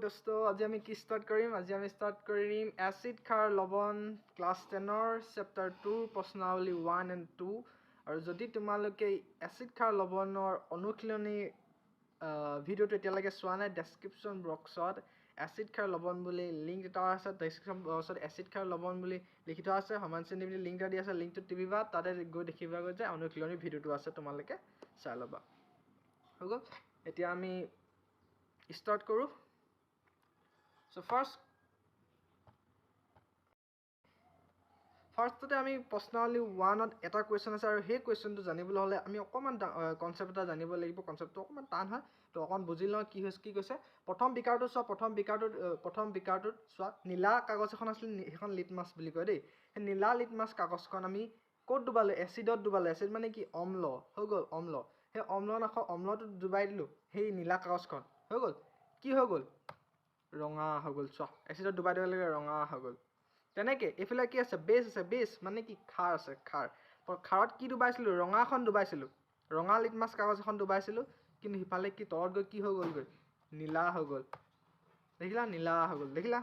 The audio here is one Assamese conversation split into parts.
दोस्तों आज আমি কি স্টাৰ্ট কৰিম আজি আমি স্টাৰ্ট কৰিম এসিড খাৰ লবণ ক্লাস 10 ৰ চেপ্টাৰ 2 প্ৰশ্নাৱলী 1 and 2 আৰু যদি তোমালোকে এসিড খাৰ লবণৰ অনুশীলনী ভিডিওটো এতিয়ালৈকে চোৱা নাই ডেসক্ৰিপচন বক্সত এসিড খাৰ লবণ বুলি লিংক এটা আছে ডেসক্ৰিপচন বক্সত এসিড খাৰ লবণ বুলি লিখি থোৱা আছে সমান শ্ৰেণী বুলি লিংক এটা দি আছে লিংকটো টিপিবা তাতে গৈ দেখিবা যে অনুশীলনী ভিডিওটো আছে তোমালোকে চাই ল'বা হৈ গ'ল এতিয়া আমি স্টার্ট কৰো So first আমি প্ৰশ্নাৱলী 1 ত এটা কোৱেশ্চন আছে আৰু সেই কোৱেশ্চনটো জানিবলৈ হলে আমি অকমান কনসেপ্ট এটা জানিব লাগিব কনসেপ্টটো অকমান টান হয় তো অকন বুজি লওঁ কি কৈছে প্ৰথম বিকাৰটোত চোৱা নীলা কাগজ এখন আছিল এখন লিটমাছ বুলি কয় দেই সেই নীলা লিটমাছ কাগজখন আমি ক'ত ডুবালো এসিডত ডুবালো এসিড মানে কি অম্ল হৈ গ'ল অম্ল সেই অম্লটো ডুবাই দিলো সেই নীলা কাগজখন হৈ গ'ল কি হৈ গ'ল ৰঙা হৈ গ'ল চোৱা এসিডত ডুবাই দিব লাগে ৰঙা হৈ গ'ল তেনেকে এফালে কি আছে বেছ মানে কি খাৰ আছে খাৰত কি ডুবাইছিলো ৰঙাখন ডুবাইছিলো ৰঙা লিটমাছ কাগজ এখন ডুবাইছিলো কিন্তু হিফালে কি তলত গৈ কি হৈ গ'ল নীলা হৈ গ'ল দেখিলা নীলা হৈ গ'ল দেখিলা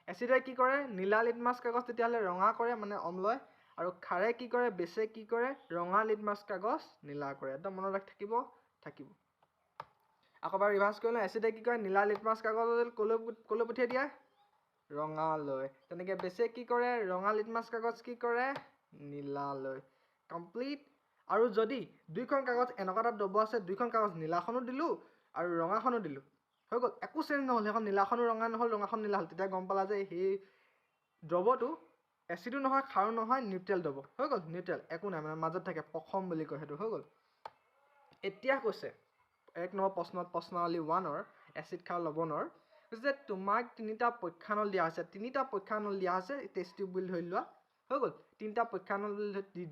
এসিডে কি কৰে নীলা লিটমাছ কাগজ তেতিয়ালে ৰঙা কৰে মানে অম্লয় আৰু খাৰে কি কৰে বেছে কি কৰে ৰঙা লিটমাছ কাগজ নীলা কৰে একদম মনত ৰাখি থাকিব আকবাৰ ৰিভাৰ্স কৰিলে এসিডে কি কৰে নীলা লিটমাছ কাগজ কলৈ পঠিয়াই দিয়া ৰঙালৈ তেনেকে বেছে কি কৰে ৰঙা লিটমাছ কাগজ কি কৰে নীলালৈ কমপ্লিট আৰু যদি দুইখন কাগজ এনেকুৱা এটা ডব আছে দুইখন কাগজ নীলাখনো দিলো আৰু ৰঙাখনো দিলো হৈ গ'ল একো চেঞ্জ নহল এখন নীলাখনো ৰঙা নহল ৰঙাখন নীলা হল তেতিয়া গম পালা যে সেই ডবটো এসিডো নহয় খাৰো নহয় নিউট্ৰেল ডব হৈ গ'ল নিউট্ৰেল একো নাই মানে মাজত থাকে পখম বুলি কয় সেইটো হৈ গ'ল এতিয়া কৈছে এক নম্বৰ প্ৰশ্নাৱলী 1 ৰ এসিড খাৰ লবণৰ যে তোমাক তিনিটা পৰীক্ষানল দিয়া আছে টেষ্ট টিউব বুলি ধৰি লোৱা হৈ গ'ল তিনিটা পৰীক্ষানল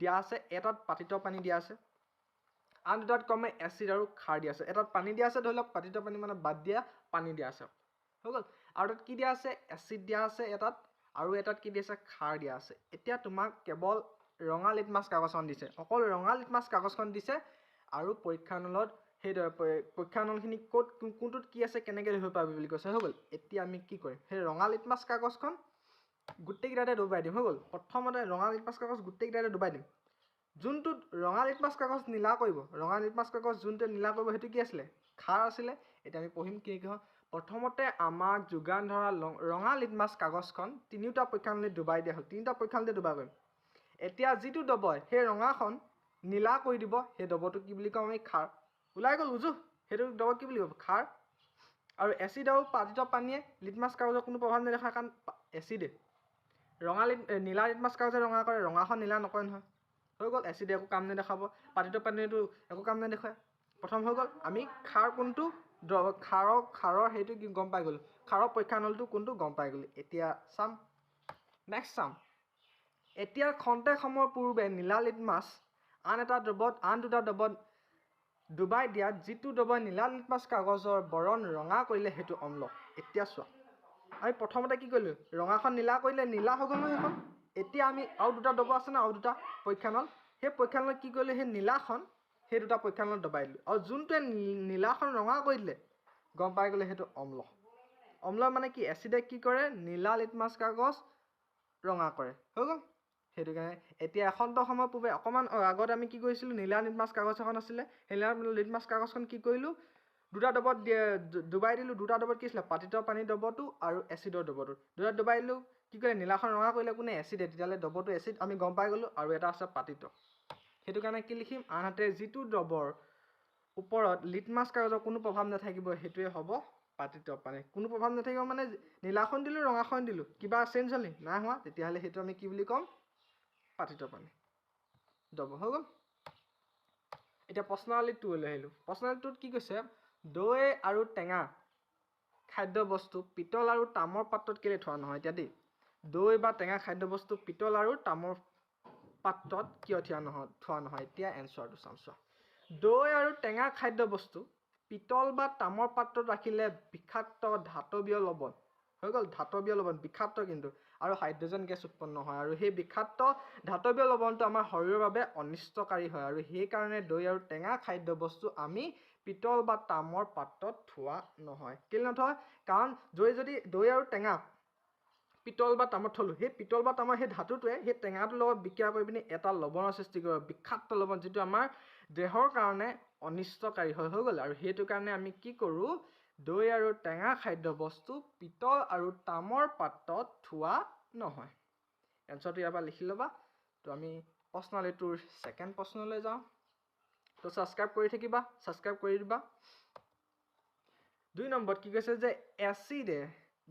দিয়া আছে এটাত পাতিত পানী দিয়া আছে আন দুটাত কমে এসিড আৰু খাৰ দিয়া আছে এটাত পানী দিয়া আছে ধৰি লওক পাতিত পানী মানে বাদ দিয়া পানী দিয়া আছে হৈ গ'ল আৰু তাত কি দিয়া আছে এসিড দিয়া আছে এটাত আৰু এটাত কি দিয়া আছে খাৰ দিয়া আছে এতিয়া তোমাক কেৱল ৰঙা লিটমাছ কাগজখন দিছে অকল ৰঙা লিটমাছ কাগজখন দিছে আৰু পৰীক্ষানলত সেই পৰীক্ষানলখিনি ক'ত কোনটোত কি আছে কেনেকৈ ধৰিব পাবি বুলি কৈছে হৈ গ'ল এতিয়া আমি কি কৰিম সেই ৰঙা লিটমাছ কাগজখন গোটেইকেইটাতে ডুবাই দিম হৈ গ'ল প্ৰথমতে ৰঙা লিটমাছ কাগজ গোটেইকেইটাতে ডুবাই দিম যোনটোত ৰঙা লিটমাছ কাগজ নীলা কৰিব ৰঙা লিটমাছ কাগজ যোনটোৱে নীলা কৰিব সেইটো কি আছিলে খাৰ আছিলে এতিয়া আমি পঢ়িম কি প্ৰথমতে আমাক যোগান ধৰা ৰঙা লিটমাছ কাগজখন তিনিটা পৰীক্ষানলীত ডুবাই দিয়া হ'ল তিনিটা পৰীক্ষানলীতে ডুবাই কৰিম এতিয়া যিটো ডবই সেই ৰঙাখন নীলা কৰি দিব সেই ডবটো কি বুলি কওঁ আমি খাৰ ওলাই গ'ল বুজো সেইটো ডব কি বুলি ক'ব খাৰ আৰু এসিড আৰু পাতিত পানীয়ে লিটমাছ কাগজৰ কোনো প্ৰভাৱ নেদেখা কাৰণ এসিডে নীলা লিটমাছ কাগজে ৰঙা কৰে ৰঙাখন নীলা নকৰে নহয় হৈ গ'ল এসিডে একো কাম নেদেখাব পাতিত পানীয়েতো একো কাম নেদেখায় প্ৰথম হৈ গ'ল আমি খাৰ কোনটো খাৰৰ সেইটো কি গম পাই গ'লো খাৰৰ পৰীক্ষানলটো কোনটো গম পাই গ'লো এতিয়া চাম নেক্সট চাম এতিয়া খন্তেক সময়ৰ পূৰ্বে নীলা লিটমাছ আন দুটা ডবত ডুবাই দিয়াত যিটো ডবই নীলা লিটমাছ কাগজৰ বৰণ ৰঙা কৰিলে সেইটো অম্ল এতিয়া চোৱা আমি প্ৰথমতে কি কৰিলো ৰঙাখন নীলা কৰিলে নীলা হৈ গ'ল নহয় এখন এতিয়া আমি আৰু দুটা ডব আছে না আৰু দুটা পৰীক্ষানল সেই পৰীক্ষানলত কি কৰিলো সেই নীলাখন সেই দুটা পৰীক্ষানলত ডবাই দিলো আৰু যোনটোৱে নীলাখন ৰঙা কৰি দিলে গম পাই গ'লে সেইটো অম্ল মানে কি এসিডে কি কৰে নীলা লিটমাছ কাগজ ৰঙা কৰে হৈ গ'ল সেইটো কাৰণে এতিয়া এখন্ত সময় পূৰ্বে অকমান আগত আমি কি কৰিছিলো নীলা লিটমাছ কাগজ এখন আছিলে সেই লিটমাছ কাগজখন কি কৰিলো দুটা ডবত ডুবাই দিলো দুটা ডবত কি আছিলে পাতিত পানী ডবটো আৰু এসিডৰ ডবটো দুটা ডুবাই দিলো কি কৰে নীলাখন ৰঙা কৰিলে কোনে এসিডে তেতিয়ালে ডবটো এসিড আমি গম পাই গ'লো আৰু এটা আছে পাতিত সেইটো কাৰণে কি লিখিম আনহাতে যিটো ডবৰ ওপৰত লিটমাছ কাগজৰ কোনো প্ৰভাৱ নাথাকিব সেইটোৱে হ'ব পাতিত পানী কোনো প্ৰভাৱ নাথাকিব মানে নীলাখন দিলো ৰঙাখন দিলো কিবা চেঞ্জ হ'ল নাই হোৱা তেতিয়াহ'লে সেইটো আমি কি বুলি ক'ম পাতিত পানী ডব হৈ গ'ল এতিয়া প্ৰশ্নাৱলী 2 লৈ আহিলো প্ৰশ্নাৱলী 2ত কি কৈছে দৈ আৰু টেঙা খাদ্য বস্তু পিতল আৰু তামৰ পাত্ৰত কেলে থোৱা নহয় এতিয়া দেই দৈ বা টেঙা খাদ্য বস্তু পিতল আৰু তামৰ পাত্ৰত কিয় থোৱা নহয় এতিয়া এনসাৰটো চাম চোৱা দৈ আৰু টেঙা খাদ্য বস্তু পিতল বা তামৰ পাত্ৰত ৰাখিলে বিষাক্ত ধাতৱীয় লৱণ হৈ গ'ল ধাতৱীয় লৱণ বিষাক্ত কিন্তু আৰু হাইড্ৰজেন গেছ উৎপন্ন হয় আৰু সেই বিষাক্ত ধাতৱীয় লৱণটো আমাৰ শৰীৰৰ বাবে অনিষ্টকাৰী হয় আৰু সেই কাৰণে দৈ আৰু টেঙা খাদ্য বস্তু আমি পিতল বা তামৰ পাত্ৰত থোৱা নহয়। কেলে নথয়? কাৰণ যদি দৈ আৰু টেঙা পিতল বা তামত থলো, সেই পিতল বা তামৰ সেই ধাতুটোৱে সেই টেঙাটোৰ লগত বিক্ৰিয়া কৰি পিনি এটা লৱণৰ সৃষ্টি কৰিব, বিষাক্ত লৱণ, যিটো আমাৰ দেহৰ কাৰণে অনিষ্টকাৰী হৈ গ'ল। আৰু সেইটো কাৰণে আমি কি কৰোঁ, দৈ আৰু টেঙা খাদ্য বস্তু পিতল আৰু তামৰ পাত্ৰত থোৱা নহয়। এনচাৰটো ইয়াৰ পৰা লিখি ল'বা। তো আমি প্ৰশ্নাৱলীটোৰ ছেকেণ্ড প্ৰশ্নলৈ যাওঁ। তো ছাবস্ক্ৰাইব কৰি থাকিবা, ছাবস্ক্ৰাইব কৰি দিবা। 2 নম্বৰত কি কৈছে যে এচিডে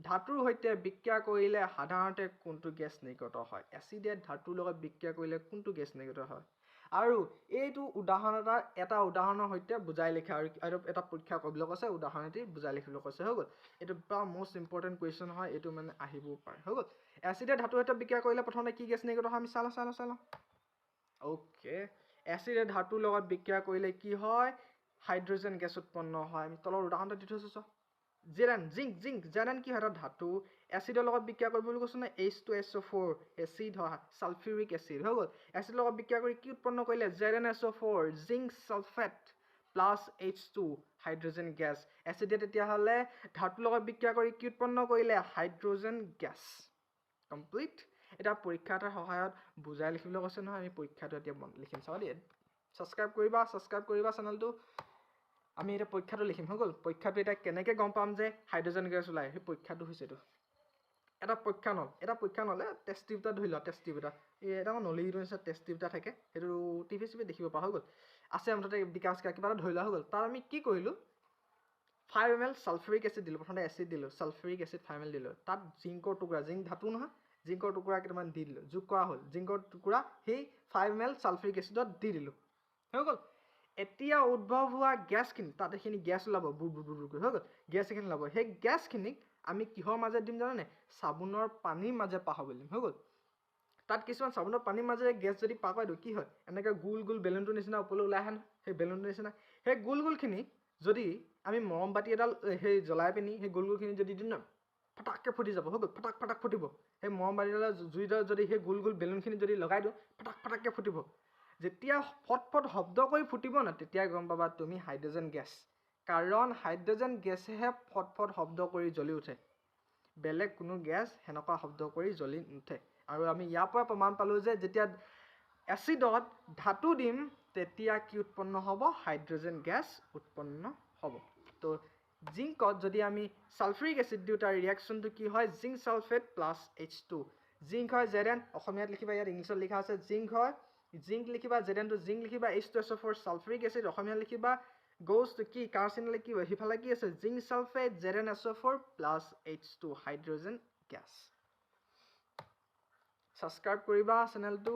ধাতুৰ সৈতে বিক্ৰিয়া কৰিলে সাধাৰণতে কোনটো গেছ নিৰ্গত হয়? এচিডে ধাতুৰ লগত বিক্ৰিয়া কৰিলে কোনটো গেছ নিৰ্গত হয়? আৰু এইটো উদাহৰণ এটা উদাহৰণৰ সৈতে বুজাই লিখা, আৰু এটা পৰীক্ষা কৰিবলৈ কৈছে, উদাহৰণ এটি বুজাই লিখিবলৈ কৈছে, হৈ গ'ল। এইটো পুৰা মষ্ট ইম্পৰ্টেণ্ট কুৱেশ্যন হয়, এইটো মানে আহিবও পাৰে, হৈ গ'ল। এচিডে ধাতুৰ সৈতে বিক্ৰিয়া কৰিলে প্ৰথমতে কি গেছ নিৰ্গত হয় আমি চাই লওঁ। অ'কে, এচিডে ধাতুৰ লগত বিক্ৰিয়া কৰিলে কি হয়? হাইড্ৰজেন গেছ উৎপন্ন হয়। আমি তলৰ উদাহৰণটো দি থৈছোঁ। জেৰেন জিংক জেৰেন কি হয়? এটা ধাতু। এচিডৰ লগত বিক্ৰিয়া কৰিব বুলি কৈছোঁ নে? H2SO4 এচিড হয়, ছালফিউৰিক এচিড, হৈ গ'ল। এচিডৰ লগত বিক্ৰিয়া কৰি কি উৎপন্ন কৰিলে? ZnSO4 zinc sulphate plus H2 hydrogen gas. এচিডে তেতিয়াহ'লে ধাতুৰ লগত বিক্ৰিয়া কৰি কি উৎপন্ন কৰিলে? Hydrogen gas. কমপ্লিট। এতিয়া পৰীক্ষা এটাৰ সহায়ত বুজাই লিখিবলৈ কৈছে নহয়, আমি পৰীক্ষাটো এতিয়া লিখিম। চাবা দেই, ছাবস্ক্ৰাইব কৰিবা চেনেলটো। আমি এতিয়া পৰীক্ষাটো লিখিম, হৈ গ'ল। পৰীক্ষাটো এতিয়া কেনেকৈ গম পাম যে হাইড্ৰজেন গেছ ওলায়, সেই পৰীক্ষাটো হৈছে এইটো। এটা পৰীক্ষা নলে টেষ্ট টিউব এটা ধৰি লোৱা, টেষ্ট টিউব এটা, এটা নলীটো নিচিনা টেষ্ট টিউব এটা থাকে, সেইটো টিভি দেখিব পৰা, হৈ গ'ল। আছে মুঠতে বিকাশ কিবা এটা ধৰি লোৱা, হৈ গ'ল। তাত আমি কি কৰিলোঁ, 5 ml ছালফিউৰিক এচিড দিলোঁ, প্ৰথমতে এচিড দিলোঁ, ছালফিউৰিক এচিড 5 ml দিলোঁ, তাত জিংকৰ টুকুৰা, জিংক ধাতু নহয়, জিংকৰ টুকুৰা কেইটামান দি দিলোঁ, যোগ কৰা হ'ল। জিংকৰ টুকুৰা সেই 5 ml ছালফিউৰিক এচিডত দি দিলোঁ, হৈ গ'ল। এতিয়া উদ্ভৱ হোৱা গেছখিনি, তাত এইখিনি গেছ ওলাব, বুৰ হৈ গ'ল, গেছ এইখিনি ওলাব। সেই গেছখিনিক আমি কিহৰ মাজত দিম জানানে? চাবোনৰ পানীৰ মাজে পাৰ হ'ব দিম, হৈ গ'ল। তাত কিছুমান চাবোনৰ পানীৰ মাজেৰে গেছ যদি পাৰ কৰি দিওঁ, কি হয়? এনেকৈ গোল বেলুনটোৰ নিচিনা ওপৰলৈ ওলাই আহে, সেই বেলুনটোৰ নিচিনা। সেই গোলখিনি যদি আমি মৰমবাতি এডাল সেই জ্বলাই পিনি সেই গোলখিনি যদি দিম ন, ফটাককৈ ফুটি যাব, হৈ গ'ল। ফটাক ফুটিব। সেই মৰমবাতিডালৰ জুইডাল যদি সেই গোল বেলুনখিনি যদি লগাই দিওঁ, ফটাককৈ ফুটিব। যেতিয়া ফট শব্দ কৰি ফুটিব না, তেতিয়া গম পাবা তুমি হাইড্ৰজেন গেছ। কাৰণ হাইড্ৰজেন গেছেহে ফট শব্দ কৰি জ্বলি উঠে, বেলেগ কোনো গেছ সেনেকুৱা শব্দ কৰি জ্বলি নুঠে। আৰু আমি ইয়াৰ পৰা প্ৰমাণ পালোঁ যে যেতিয়া এচিডত ধাতু দিম, তেতিয়া কি উৎপন্ন হ'ব? হাইড্ৰজেন গেছ উৎপন্ন হ'ব। তো জিংকত যদি আমি ছালফিউৰিক এচিড দিওঁ, তাৰ ৰিয়েকশ্যনটো কি হয়? Zinc sulphate plus H2। Zinc হয় Zn, অসমীয়াত লিখিবা, ইয়াত ইংলিছত লিখা আছে জিংক হয়, জিংক লিখিবা, Znটো জিংক লিখিবা, H2SO4 ছালফিউৰিক এচিড, অসমীয়াত লিখিবা গোজ টু কি কাৰচিনলৈ কি হয়? সিফালে কি আছে? Zinc sulphate ZnSO4 plus H2 hydrogen gas. Subscribe কৰিবা চেনেলটো।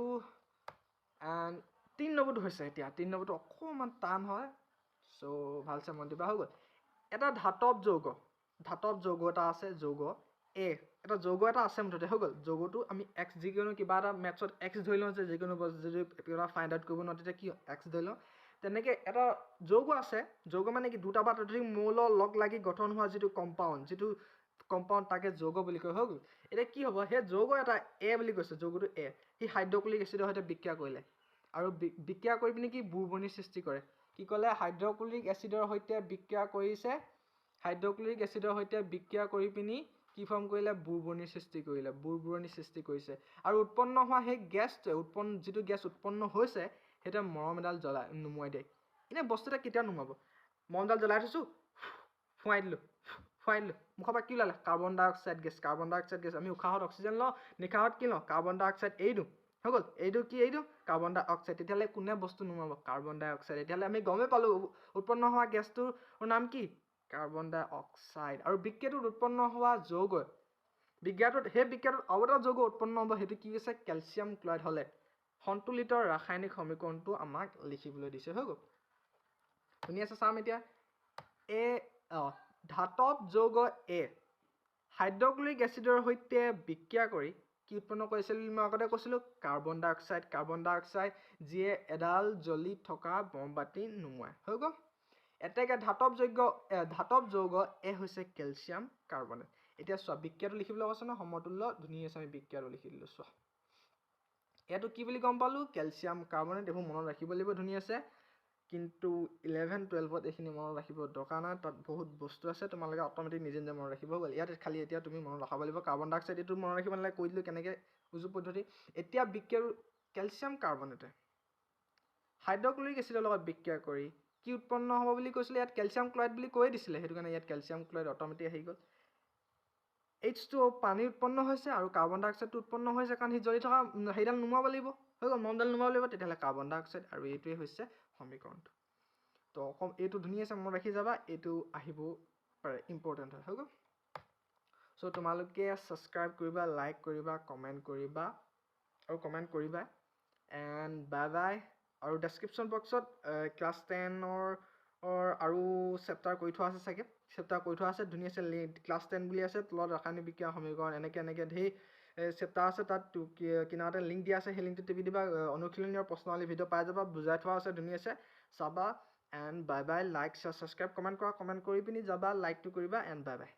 এণ্ড 3 নম্বৰটো হৈছে, এতিয়া 3 নম্বৰটো অকণমান টান হয়, চ' ভালছে মন দিবা, হৈ গ'ল। এটা ধাতৱ যৌগ এটা আছে, যৌগ এ, এটা যৌগ এটা আছে মুঠতে, হৈ গ'ল। যৌগটো আমি এক্স, যিকোনো কিবা এটা মেথছত এক্স ধৰি লওঁ, যে যিকোনো যদি কিবা ফাইণ্ড আউট কৰিব নোৱাৰোঁ, তেতিয়া কি এক্স ধৰি লওঁ। তেনেকৈ এটা যৌগ আছে, যৌগ মানে কি? দুটা বা ততোধিক মৌল লগ লাগি গঠন হোৱা যিটো কম্পাউণ্ড তাকে যৌগ বুলি কয়, হৈ গ'ল। এতিয়া কি হ'ব? সেই যৌগ এটা এ বুলি কৈছে, যৌগটো এ, সি হাইড্ৰক্লোৰিক এচিডৰ সৈতে বিক্ৰিয়া কৰিলে, আৰু বিক্ৰিয়া কৰি পিনি কি বুৰবুনিৰ সৃষ্টি কৰে। কি ক'লে? হাইড্ৰক্লোৰিক এচিডৰ সৈতে বিক্ৰিয়া কৰিছে, হাইড্ৰক্লোৰিক এচিডৰ সৈতে বিক্ৰিয়া কৰি পিনি কি ফৰ্ম কৰিলে? বুৰবুনিৰ সৃষ্টি কৰিলে, বুৰবুৰণি সৃষ্টি কৰিছে। আৰু উৎপন্ন হোৱা সেই গেছটোৱে, যিটো গেছ উৎপন্ন হৈছে, সেইটোৱে মৰম এডাল নুমুৱাই দিয়ে। এনেই বস্তু এটা কেতিয়া নুমাব? মৰমডাল জ্বলাই থৈছোঁ, ফুৱাই দিলোঁ, মুখৰ পৰা কি ওলালে? কাৰ্বন ডাই অক্সাইড গেছ। আমি উশাহত অক্সিজেন লওঁ, নিশাহত কি লওঁ? কাৰ্বন ডাই অক্সাইড এৰি দিওঁ, হৈ গ'ল। এইটো কি এৰি দিওঁ? কাৰ্বন ডাই অক্সাইড। তেতিয়াহ'লে কোনে বস্তু নুমাব? কাৰ্বন ডাই অক্সাইড। তেতিয়াহ'লে আমি গমেই পালোঁ উৎপন্ন হোৱা গেছটোৰ নাম কি? কাৰ্বন ডাই অক্সাইড। আৰু বিক্ৰিয়াটোত উৎপন্ন হোৱা যৌগ, সেই বিক্ৰিয়াটোত আৰু এটা যৌগ উৎপন্ন হ'ব, সেইটো কি হৈছে? কেলছিয়াম ক্লৰাইড হ'লে সন্তুলিত ৰাসায়নিক সমীকৰণটো আমাক লিখিবলৈ দিছে, হৈ গ'ল। শুনি আছে? চাম এতিয়া। ধাতৱ যৌগ এ হাইড্ৰক্লোৰিক এচিডৰ সৈতে বিক্ৰিয়া কৰি কি উৎপন্ন কৰিছিল? মই আগতে কৈছিলোঁ কাৰ্বন ডাই অক্সাইড, যিয়ে এডাল জ্বলি থকা মমবাতি নুমুৱায়, হৈ গ'ল। এতেকে ধাতৱ যৌগ এ হৈছে কেলছিয়াম কাৰ্বনেট। এতিয়া চোৱা, বিক্ৰিয়াটো লিখিবলৈ কৈছে ন, সমতুল্য ধুনীয়াছে, আমি বিক্ৰিয়াটো লিখি দিলোঁ। চোৱা, এইটো কি বুলি গম পালোঁ? Calcium carbonate. এইবোৰ মনত ৰাখিব লাগিব ধুনীয়াছে। কিন্তু 11-12ত এইখিনি মনত ৰাখিব দৰকাৰ নাই, তাত বহুত বস্তু আছে, তোমালোকে অট'মেটিক নিজে নিজে মনত ৰাখিব গ'ল। ইয়াত খালি এতিয়া তুমি মনত ৰখাব লাগিব কাৰ্বন ডাই অক্সাইড, এইটো মনত ৰাখিব নালাগে, কৈ দিলোঁ কেনেকৈ উজু পদ্ধতি। এতিয়া বিক্ৰিয়া কেলছিয়াম কাৰ্বনেটে হাইড্ৰক্লৰিক এচিডৰ লগত বিক্ৰিয়া কৰি কি উৎপন্ন হ'ব বুলি কৈছিলে, ইয়াত কেলছিয়াম ক্লৰাইড বুলি কৈয়ে দিছিলে, সেইটো কাৰণে ইয়াত কেলছিয়াম ক্লৰাইড অট'মেটিক আহি গ'ল। H2O পানী উৎপন্ন হৈছে আৰু কাৰ্বন ডাই অক্সাইডটো উৎপন্ন হৈছে, কাৰণ সি জ্বলি থকা সেইডাল নুমাব লাগিব, হৈ গ'ল মমডাল নুমাব লাগিব, তেতিয়াহ'লে কাৰ্বন ডাই অক্সাইড, আৰু এইটোৱে হৈছে সমীকৰণটো। তো এইটো ধুনীয়াছে মনত ৰাখি যাবা, এইটো আহিব পাৰে, ইম্পৰ্টেণ্ট হয়, হৈ গ'ল। চ' তোমালোকে ছাবস্ক্ৰাইব কৰিবা, লাইক কৰিবা, কমেণ্ট কৰিবা এণ্ড বাই বাই। আৰু ডেছক্ৰিপশ্যন বক্সত ক্লাছ 10ৰ আৰু চেপ্টাৰ কৰি থোৱা আছে চাগে, ধুনীয়াছে ক্লাছ 10 বুলি আছে, তলত ৰাসায়নিক বিক্ৰিয়া সমীকৰণ এনেকৈ ধেৰ চেপ্টাৰ আছে, তাত কিনাৰতে লিংক দিয়া আছে, সেই লিংকটো টিপি দিবা, অনুশীলনীয় প্ৰশ্নাৱলী ভিডিঅ' পাই যাবা, বুজাই থোৱা আছে ধুনীয়াছে, চাবা and bye bye. Like, subscribe, comment কৰি পিনি যাবা, লাইকটো কৰিবা এণ্ড বাই বাই।